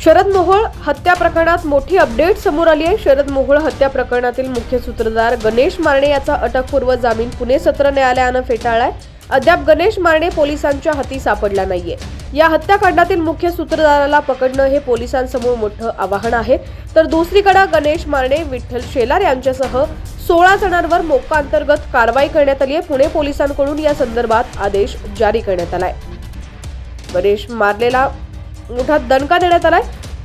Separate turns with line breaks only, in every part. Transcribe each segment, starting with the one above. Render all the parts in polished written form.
शरद मोहोळ हत्या प्रकरणात मोठी अपडेट समोर आली आहे। शरद मोहोळ हत्या प्रकरणातील मुख्य सूत्रधार गणेश मारणे याचा अटकपूर्व जामीन पुणे सत्र न्यायालयाने फेटाळलाय। अद्याप गणेश मारणे पोलिसांच्या हाती सापडला नाहीये। या हत्याकांडातील मुख्य सूत्रधाराला पकडणं हे पोलिसांसमोर मोठं आव्हान आहे। तर दुसरीकडे गणेश मारणे, विठ्ठल शेलार यांच्यासह 16 जणांवर मोक्का अंतर्गत कारवाई करण्यात आली आहे। पुणे पोलिसांकडून या संदर्भात आदेश जारी करण्यात आलाय। गणेश मारलेला मोठा दणका देण्यात आलाय।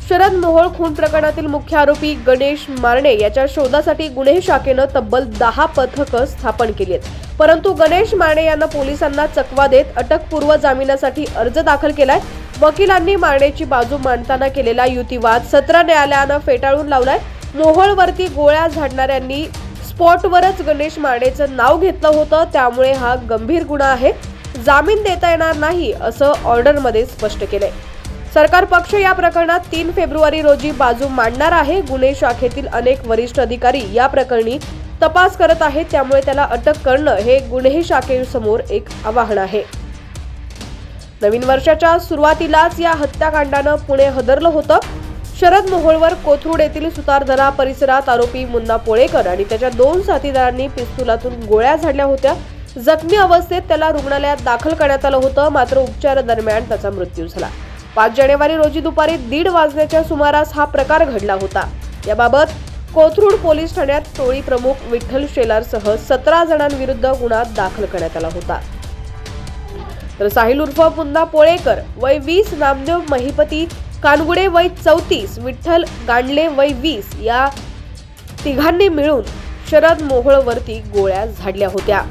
शरद मोहोळ खून प्रकरणातील मुख्य आरोपी गणेश मारणे याच्या शोधासाठी गुन्हे शाखेनं तब्बल 10 पथकं स्थापन केली आहेत। परंतु गणेश मारणे यांना पोलिसांना चकवा देत अटकपूर्व जामिनासाठी अर्ज दाखल केलाय। वकिलांनी मारणेची बाजू मांडताना केलेला युक्तिवाद सत्र न्यायालयानं फेटाळून लावलाय। मोहोळवरती गोळ्या झाडणाऱ्यांनी स्पॉटवरच गणेश मारणेचं नाव घेतलं होतं, त्यामुळे हा गंभीर गुन्हा आहे। जामीन देता येणार नाही असं ऑर्डरमध्ये स्पष्ट केलंय। सरकार पक्ष या प्रकरणात 3 फेब्रुवारी रोजी बाजू मांडणार आहे। गुन्हे शाखेतील अनेक वरिष्ठ अधिकारी या प्रकरणी तपास करत आहेत, त्यामुळे त्याला अटक करणं हे गुन्हे शाखेसमोर एक आव्हान आहे। नवीन वर्षाच्या सुरुवातीलाच या हत्याकांडानं पुणे हदरलं होतं। शरद मोहोळवर कोथरूड येथील सुतारधरा परिसरात आरोपी मुन्ना पोळेकर आणि त्याच्या 2 साथीदारांनी पिस्तुलातून गोळ्या झाडल्या होत्या। जखमी अवस्थेत त्याला रुग्णालयात दाखल करण्यात आलं होतं, मात्र उपचारादरम्यान त्याचा मृत्यू झाला। 5 जानेवारी रोजी दुपारी 1:30 वाजण्याच्या सुमारास हा प्रकार घडला होता। याबाबत कोथरूड पोलीस ठाण्यात टोळी प्रमुख विठ्ठल शेलारसह 17 जणांविरुद्ध गुन्हा दाखल करण्यात आला होता। तर साहिल उर्फ मुन्ना पोळेकर वय 20, नामदेव महिपती कानगुडे वय 34, विठ्ठल गांडले वय 20 या तिघांनी मिळून शरद मोहोळवरती गोळ्या झाडल्या होत्या।